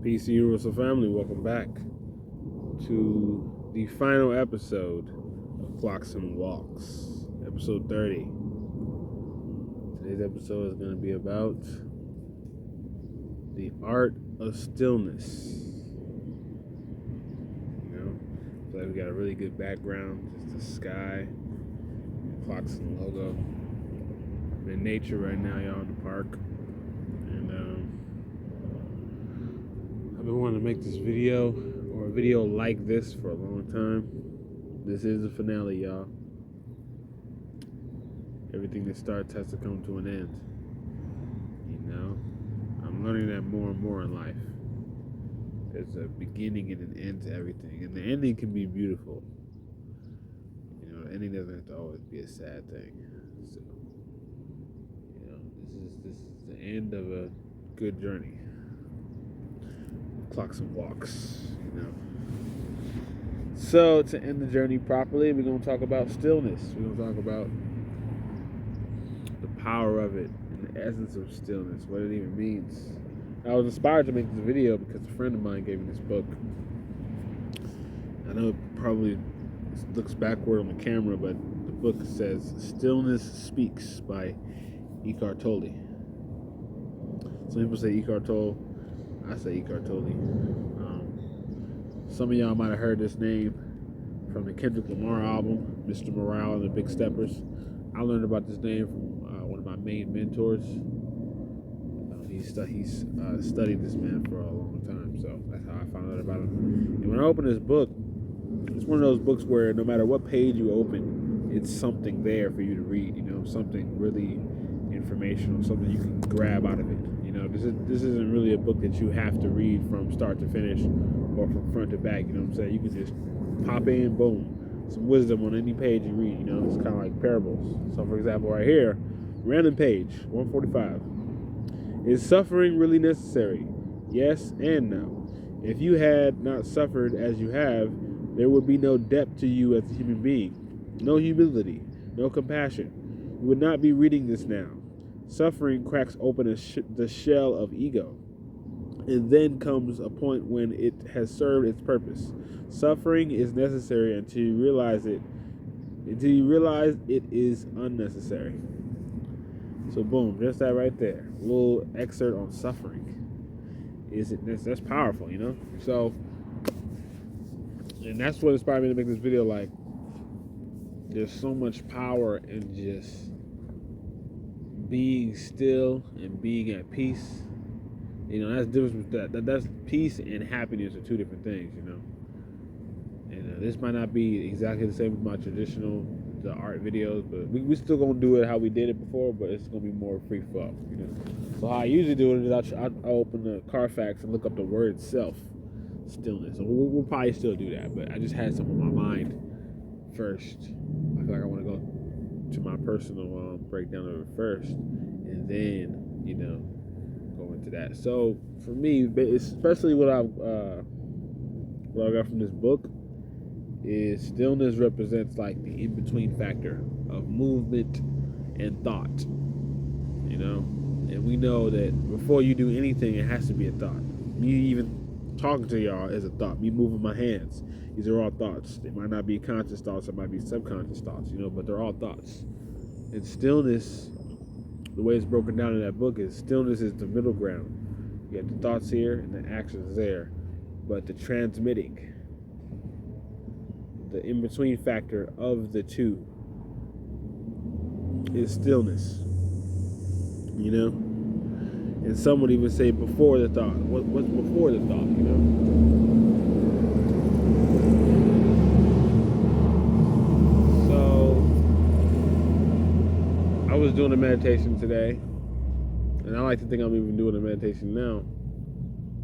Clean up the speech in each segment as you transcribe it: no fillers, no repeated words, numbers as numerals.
Peace to Universal Family. Welcome back to the final episode of Clocksyn Walks, episode 30. Today's episode is going to be about the art of stillness. I feel like we got a really good background. Just the sky, the Clocksyn logo. I'm in nature right now, y'all, in the park. And I've been wanting to make this video or a video like this for a long time. This is the finale, y'all. Everything that starts has to come to an end. I'm learning that more and more in life. There's a beginning and an end to everything, and the ending can be beautiful. The ending doesn't have to always be a sad thing. So, this is the end of a good journey. Clocksyn Walks, So to end the journey properly, we're going to talk about stillness. We're going to talk about the power of it and the essence of stillness, what it even means. I was inspired to make this video because a friend of mine gave me this book. I know it probably looks backward on the camera, but the book says Stillness Speaks by Eckhart Tolle. Some people say Eckhart Tolle. I say Eckhart Tolle. Some of y'all might have heard this name from the Kendrick Lamar album, Mr. Morale and the Big Steppers. I learned about this name from one of my main mentors. He's studied this man for a long time, so that's how I found out about him. And when I opened this book, it's one of those books where no matter what page you open, it's something there for you to read. Something really informational, something you can grab out of it. This isn't really a book that you have to read from start to finish or from front to back. You know what I'm saying? You can just pop in, boom, some wisdom on any page you read. It's kind of like parables. So, for example, right here, random page 145. Is suffering really necessary? Yes and no. If you had not suffered as you have, there would be no depth to you as a human being, no humility, no compassion. You would not be reading this now. Suffering cracks open the shell of ego, and then comes a point when it has served its purpose. Suffering is necessary until you realize it is unnecessary. So boom, just that right there. A little excerpt on suffering. That's powerful, So, and that's what inspired me to make this video. Like, there's so much power in just being still and being at peace. That's the difference with that. That's peace and happiness are two different things, And this might not be exactly the same with my traditional art videos, but we still gonna do it how we did it before, but it's gonna be more free flow. So how I usually do it is I open the Carfax and look up the word itself, stillness. So we'll probably still do that, but I just had some on my mind first. I feel like I want to go to my personal breakdown of it first, and then go into that. So for me, especially what I got from this book, is stillness represents like the in-between factor of movement and thought, and we know that before you do anything, it has to be a thought. Me even talking to y'all is a thought. Me moving my hands, these are all thoughts. They might not be conscious thoughts, it might be subconscious thoughts, but they're all thoughts. And stillness, the way it's broken down in that book, is stillness is the middle ground. You have the thoughts here and the actions there, but the transmitting, the in-between factor of the two, is stillness. And some would even say before the thought. What's before the thought? So I was doing a meditation today, and I like to think I'm even doing a meditation now.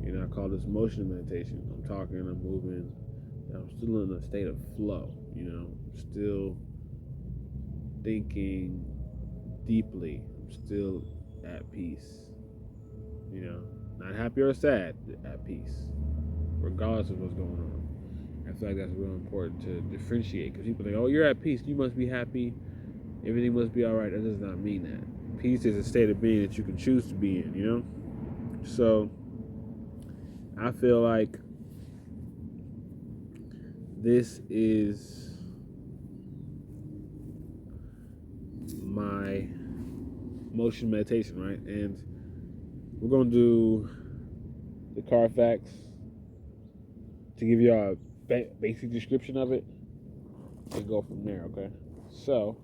I call this motion meditation. I'm talking, I'm moving. I'm still in a state of flow, still thinking deeply. I'm still at peace, not happy or sad, at peace, regardless of what's going on. I feel like that's real important to differentiate, because people think, oh, you're at peace, you must be happy, everything must be all right. That does not mean that. Peace is a state of being that you can choose to be in, So I feel like this is my motion meditation, right? And we're gonna do the Carfax to give you a basic description of it and go from there, okay? So,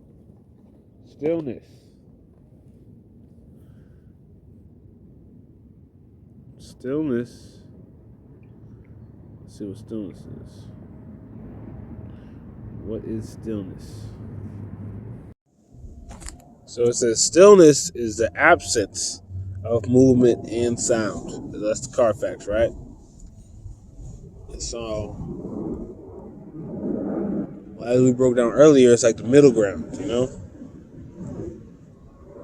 stillness. Stillness. Let's see what stillness is. What is stillness? So it says stillness is the absence of movement and sound. That's the Carfax, right? And so, as we broke down earlier, it's like the middle ground, you know?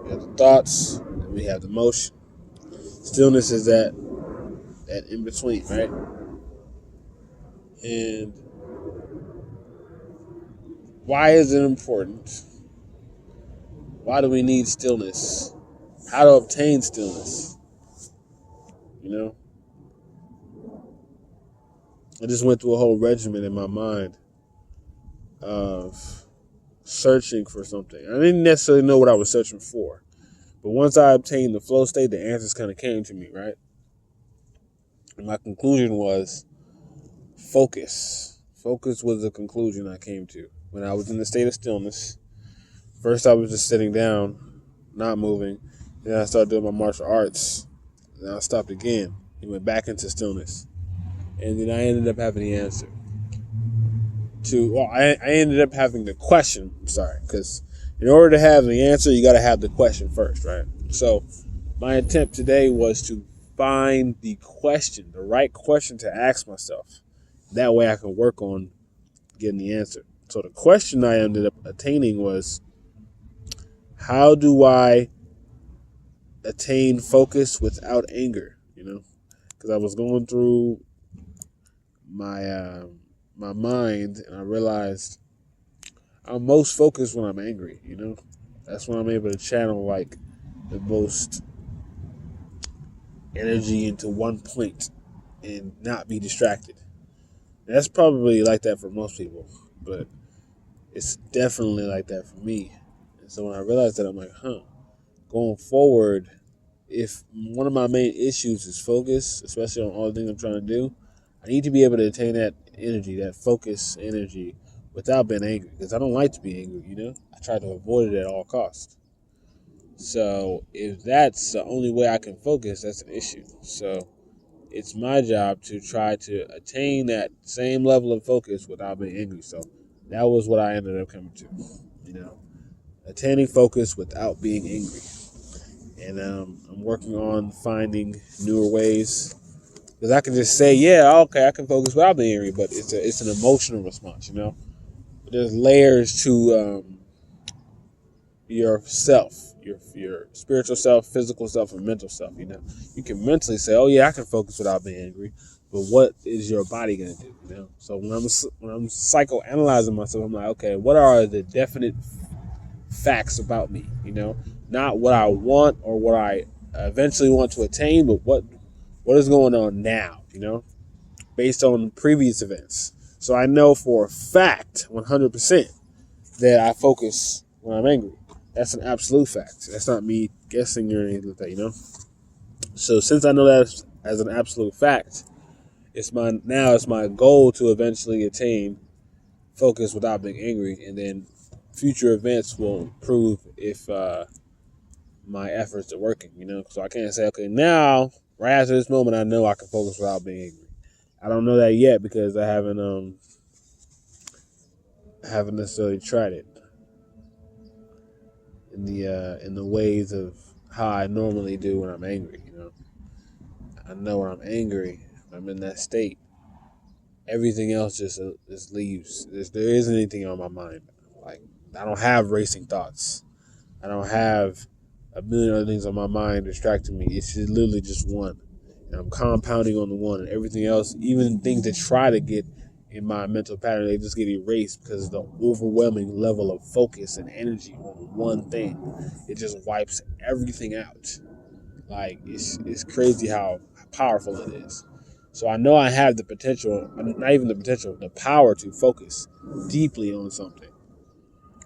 We have the thoughts, and we have the motion. Stillness is that in between, right? And why is it important? Why do we need stillness? How to obtain stillness? You know? I just went through a whole regimen in my mind of searching for something. I didn't necessarily know what I was searching for. But once I obtained the flow state, the answers kind of came to me, right? And my conclusion was focus. Focus was the conclusion I came to. When I was in the state of stillness, first I was just sitting down, not moving. Then I started doing my martial arts. Then I stopped again and went back into stillness. And then I ended up having the answer. I ended up having the question, because in order to have the answer, you got to have the question first, right? So my attempt today was to find the question, the right question to ask myself. That way I can work on getting the answer. So the question I ended up attaining was, how do I attain focus without anger? You know, because I was going through my mind, and I realized I'm most focused when I'm angry. You know, that's when I'm able to channel like the most energy into one point and not be distracted. That's probably like that for most people, but it's definitely like that for me. And so when I realized that, I'm like, going forward, if one of my main issues is focus, especially on all the things I'm trying to do, I need to be able to attain that energy, that focus energy, without being angry. Because I don't like to be angry, you know? I try to avoid it at all costs. So if that's the only way I can focus, that's an issue. So it's my job to try to attain that same level of focus without being angry. So that was what I ended up coming to, you know, attaining focus without being angry. And I'm working on finding newer ways, because I can just say, yeah, okay, I can focus without being angry, but it's an emotional response, you know. There's layers to yourself, your spiritual self, physical self, and mental self. You know, you can mentally say, "Oh yeah, I can focus without being angry," but what is your body gonna do? You know. So when I'm psychoanalyzing myself, I'm like, okay, what are the definite facts about me? You know, not what I want or what I eventually want to attain, but what is going on now? You know, based on previous events. So I know for a fact, 100%, that I focus when I'm angry. That's an absolute fact. That's not me guessing or anything like that, you know? So since I know that as an absolute fact, it's my goal to eventually attain focus without being angry, and then future events will prove if my efforts are working, you know? So I can't say, okay, now, right after this moment, I know I can focus without being angry. I don't know that yet because I haven't necessarily tried it in the ways of how I normally do when I'm angry. You know, I know when I'm angry, I'm in that state. Everything else just leaves. There isn't anything on my mind. Like, I don't have racing thoughts. I don't have a million other things on my mind distracting me. It's just literally just one. And I'm compounding on the one, and everything else, even things that try to get in my mental pattern, they just get erased because of the overwhelming level of focus and energy on one thing. It just wipes everything out. Like, it's crazy how powerful it is. So I know I have the potential, not even the potential, the power to focus deeply on something,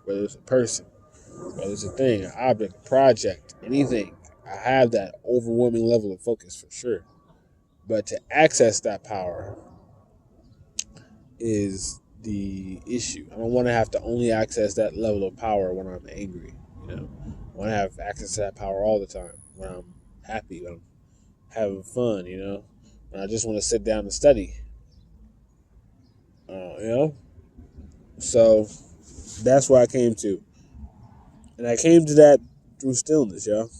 whether it's a person, whether it's a thing, an object, a project, anything. I have that overwhelming level of focus for sure. But to access that power is the issue. I don't want to have to only access that level of power when I'm angry. I want to have access to that power all the time. When I'm happy, when I'm having fun. When I just want to sit down and study. So that's where I came to, and I came to that through stillness, y'all.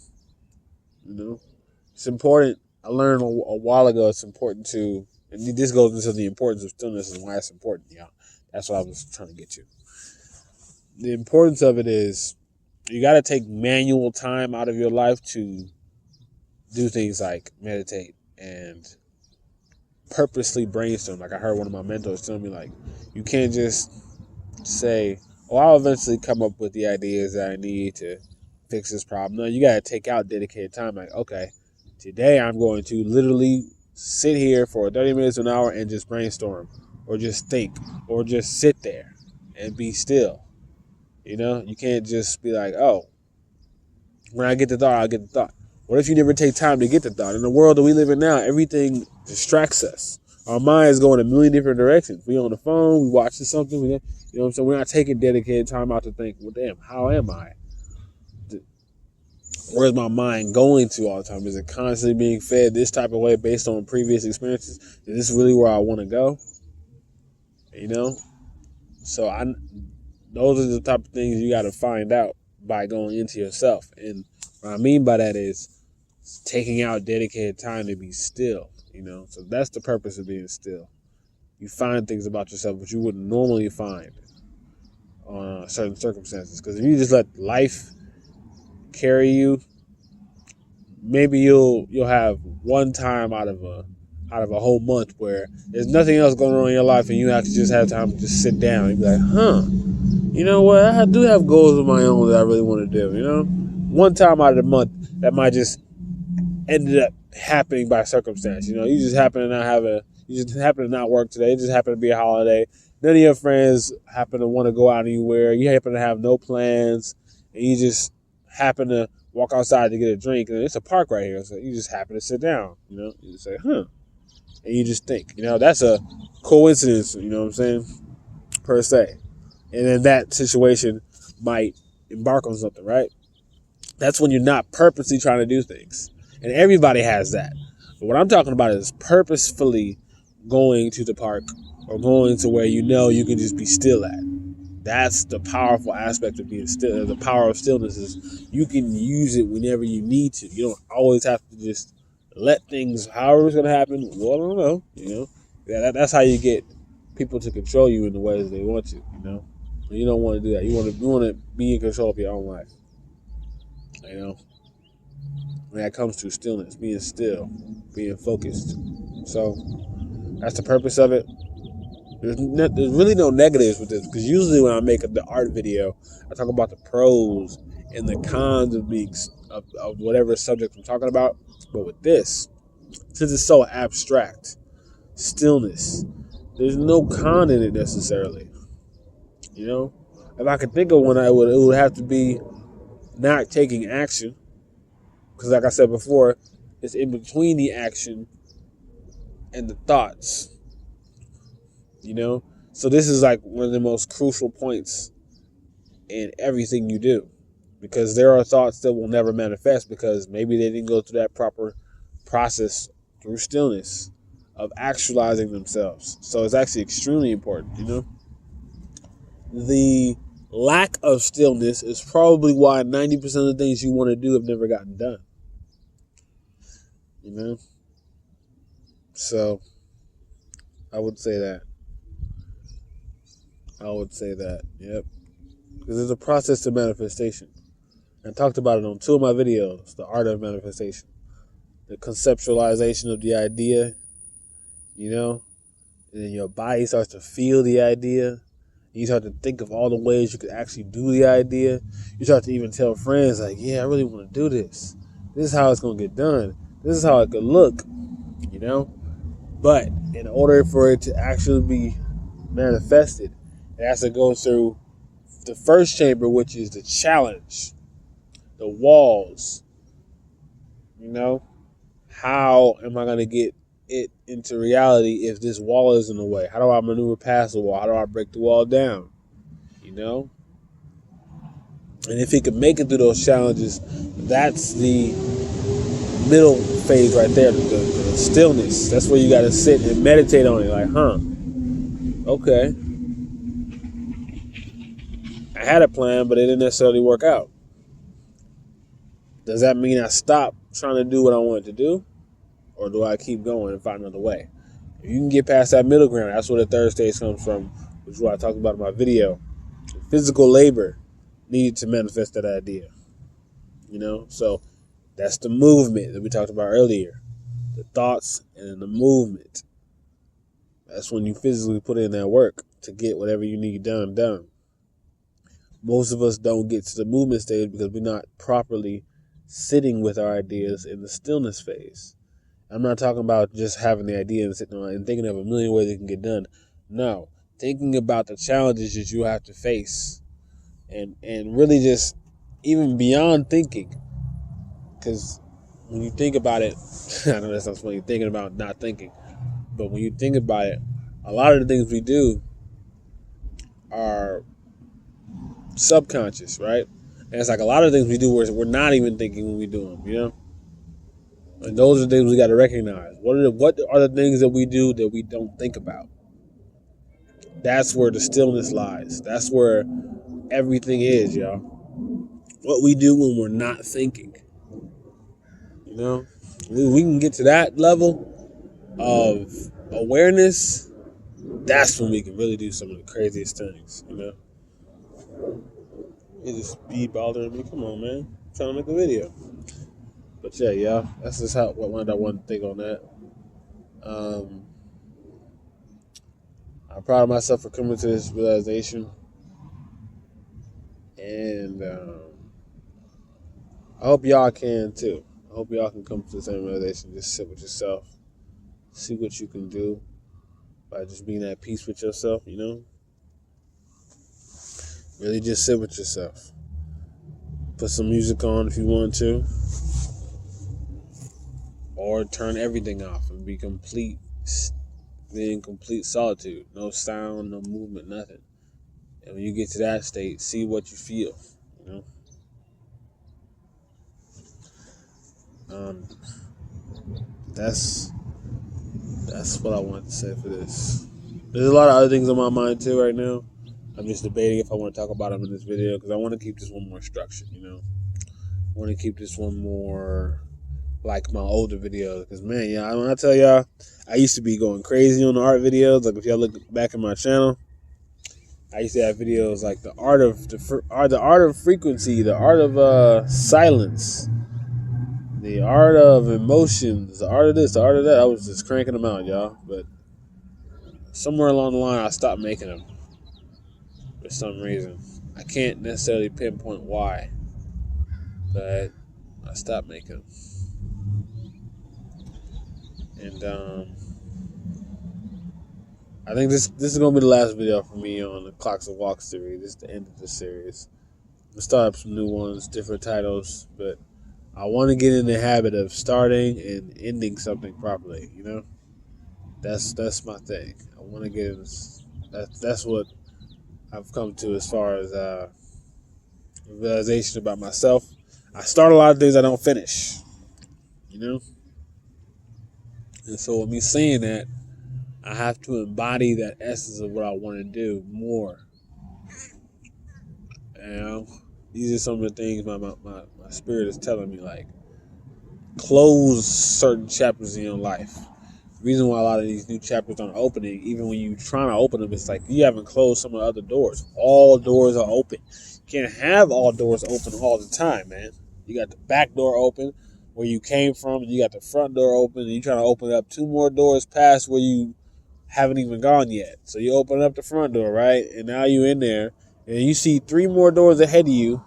It's important. I learned a while ago. It's important to, and this goes into the importance of stillness and why it's important, y'all. That's what I was trying to get to. The importance of it is you got to take manual time out of your life to do things like meditate and purposely brainstorm. Like I heard one of my mentors tell me, like, you can't just say, "Oh, I'll eventually come up with the ideas that I need to fix this problem." No, you got to take out dedicated time. Like, okay, today I'm going to literally sit here for 30 minutes to an hour and just brainstorm or just think or just sit there and be still. You can't just be like, oh, when I get the thought, I'll get the thought. What if you never take time to get the thought? In the world that we live in now, everything distracts us. Our minds go in a million different directions. We on the phone, we watching something, what I'm saying? We're not taking dedicated time out to think, well, damn, how am I? Where's my mind going to all the time? Is it constantly being fed this type of way based on previous experiences? Is this really where I want to go? So those are the type of things you got to find out by going into yourself. And what I mean by that is taking out dedicated time to be still, So that's the purpose of being still. You find things about yourself which you wouldn't normally find on certain circumstances. Because if you just let life carry you, maybe you'll have one time out of a whole month where there's nothing else going on in your life and you actually just have time to just sit down and be like, you know what? I do have goals of my own that I really want to do, One time out of the month that might just ended up happening by circumstance. You just happen to not work today. It just happened to be a holiday. None of your friends happen to want to go out anywhere. You happen to have no plans, and you just happen to walk outside to get a drink, and it's a park right here. So you just happen to sit down, You just say, and you just think, that's a coincidence, what I'm saying, per se. And then that situation might embark on something, right? That's when you're not purposely trying to do things. And everybody has that. But what I'm talking about is purposefully going to the park or going to where you can just be still at. That's the powerful aspect of being still. The power of stillness is you can use it whenever you need to. You don't always have to just let things, however it's going to happen. Well, I don't know. That's how you get people to control you in the ways they want to. You don't want to do that. You want to be in control of your own life. When that comes to stillness, being still, being focused. So that's the purpose of it. There's really no negatives with this, because usually when I make the art video, I talk about the pros and the cons of being of whatever subject I'm talking about. But with this, since it's so abstract, stillness, there's no con in it necessarily. If I could think of one, it would have to be not taking action. Because like I said before, it's in between the action and the thoughts. So this is like one of the most crucial points in everything you do. Because there are thoughts that will never manifest because maybe they didn't go through that proper process through stillness of actualizing themselves. So it's actually extremely important, The lack of stillness is probably why 90% of the things you want to do have never gotten done. So I would say that. Yep. Because there's a process to manifestation. I talked about it on 2 of my videos, the art of manifestation. The conceptualization of the idea, and then your body starts to feel the idea. You start to think of all the ways you could actually do the idea. You start to even tell friends, like, yeah, I really want to do this. This is how it's going to get done. This is how it could look, But in order for it to actually be manifested, it has to go through the first chamber, which is the challenge, the walls. You know, how am I going to get it into reality if this wall is in the way? How do I maneuver past the wall? How do I break the wall down? You know? And if he can make it through those challenges, that's the middle phase right there, the stillness. That's where you got to sit and meditate on it. Like, okay. I had a plan, but it didn't necessarily work out. Does that mean I stop trying to do what I wanted to do? Or do I keep going and find another way? If you can get past that middle ground, that's where the third stage comes from, which is what I talked about in my video. Physical labor needed to manifest that idea. You know? So that's the movement that we talked about earlier. The thoughts and the movement. That's when you physically put in that work to get whatever you need done. Most of us don't get to the movement stage because we're not properly sitting with our ideas in the stillness phase. I'm not talking about just having the idea and sitting on it and thinking of a million ways it can get done. No, thinking about the challenges that you have to face, and really just even beyond thinking. Because when you think about it, I know that sounds funny, thinking about not thinking, but when you think about it, a lot of the things we do are subconscious, right? And it's like a lot of things we do where we're not even thinking when we do them, you know? And those are the things we got to recognize. What are the things that we do that we don't think about? That's where the stillness lies. That's where everything is, y'all. What we do when we're not thinking. You know? We can get to that level of awareness. That's when we can really do some of the craziest things, you know? It just be bothering me. Come on, man. I'm trying to make a video. But yeah, y'all, that's just what I want to think on that. I'm proud of myself for coming to this realization. And I hope y'all can too. I hope y'all can come to the same realization. Just sit with yourself. See what you can do by just being at peace with yourself, you know? Really just sit with yourself. Put some music on if you want to. Or turn everything off and be in complete solitude. No sound, no movement, nothing. And when you get to that state, see what you feel, you know? That's what I want to say for this. There's a lot of other things on my mind too right now. I'm just debating if I want to talk about them in this video because I want to keep this one more structured, you know? I want to keep this one more like my older videos, because man, yeah, when I tell y'all, I used to be going crazy on the art videos. Like if y'all look back at my channel, I used to have videos like the art of frequency, the art of silence, the art of emotions, the art of this, the art of that. I was just cranking them out, y'all. But somewhere along the line, I stopped making them for some reason. I can't necessarily pinpoint why, but I stopped making them. And I think this is gonna be the last video for me on the Clocksyn Walks series. This is the end of the series. I'm gonna start up some new ones, different titles, but I want to get in the habit of starting and ending something properly. You know, that's my thing. I want to get in this. That's what I've come to as far as realization about myself. I start a lot of things I don't finish. You know. And so with me saying that, I have to embody that essence of what I want to do more. And these are some of the things my spirit is telling me, like, close certain chapters in your life. The reason why a lot of these new chapters aren't opening, even when you're trying to open them, it's like you haven't closed some of the other doors. All doors are open. You can't have all doors open all the time, man. You got the back door open where you came from, and you got the front door open, and you're trying to open up 2 more doors past where you haven't even gone yet. So you open up the front door, right? And now you in there, and you see 3 more doors ahead of you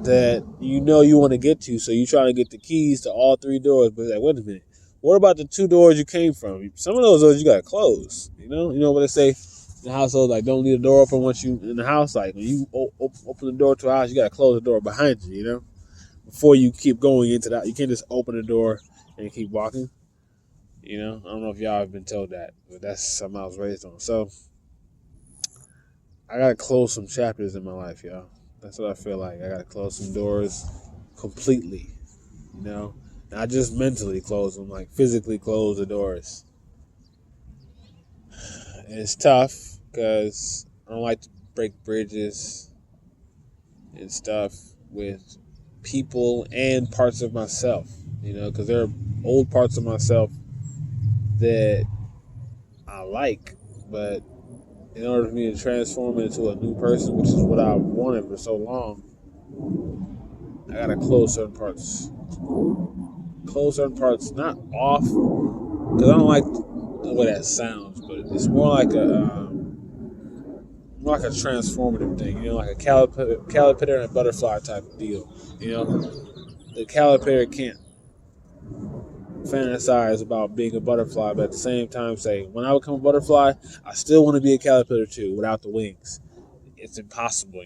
that you know you want to get to. So you trying to get the keys to all 3 doors, but like, wait a minute, What about the 2 doors you came from? Some of those doors you gotta close. You know what they say in the household, like don't leave the door open once you in the house. Like when you open the door to a house, you gotta close the door behind you. Before you keep going into that, you can't just open the door and keep walking. I don't know if y'all have been told that, but that's something I was raised on. So I gotta close some chapters in my life, y'all. That's what I feel like. I gotta close some doors completely. Not just mentally close them, like physically close the doors. And it's tough because I don't like to break bridges and stuff with people and parts of myself, because there are old parts of myself that I like, but in order for me to transform into a new person, which is what I wanted for so long, I gotta close certain parts. Not off, because I don't like the way that sounds, but it's more like a transformative thing, like a caterpillar and a butterfly type of deal. The caterpillar can't fantasize about being a butterfly, but at the same time say, when I become a butterfly, I still want to be a caterpillar too, without the wings. It's impossible,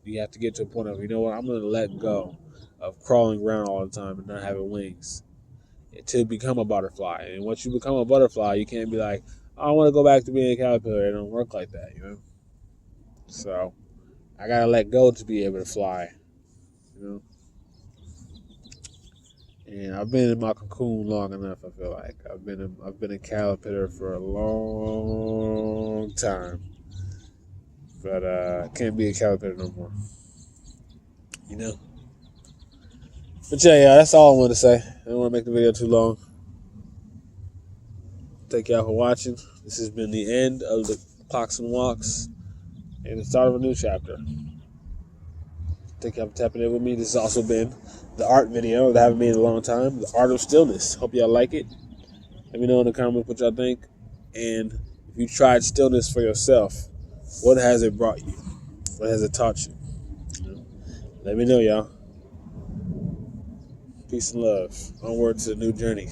You have to get to a point of, I'm going to let go of crawling around all the time and not having wings to become a butterfly. And once you become a butterfly, you can't be like, I want to go back to being a caterpillar. It don't work like that, So I got to let go to be able to fly, And I've been in my cocoon long enough. I feel like I've been a caterpillar for a long time, but I can't be a caterpillar no more. But yeah, that's all I want to say. I don't want to make the video too long. Thank y'all for watching. This has been the end of the Clocksyn Walks and the start of a new chapter. Thank y'all for tapping in with me. This has also been the art video that I haven't made in a long time, the art of stillness. Hope y'all like it. Let me know in the comments what y'all think. And if you tried stillness for yourself, what has it brought you? What has it taught you? Let me know, y'all. Peace and love. Onward to the new journey.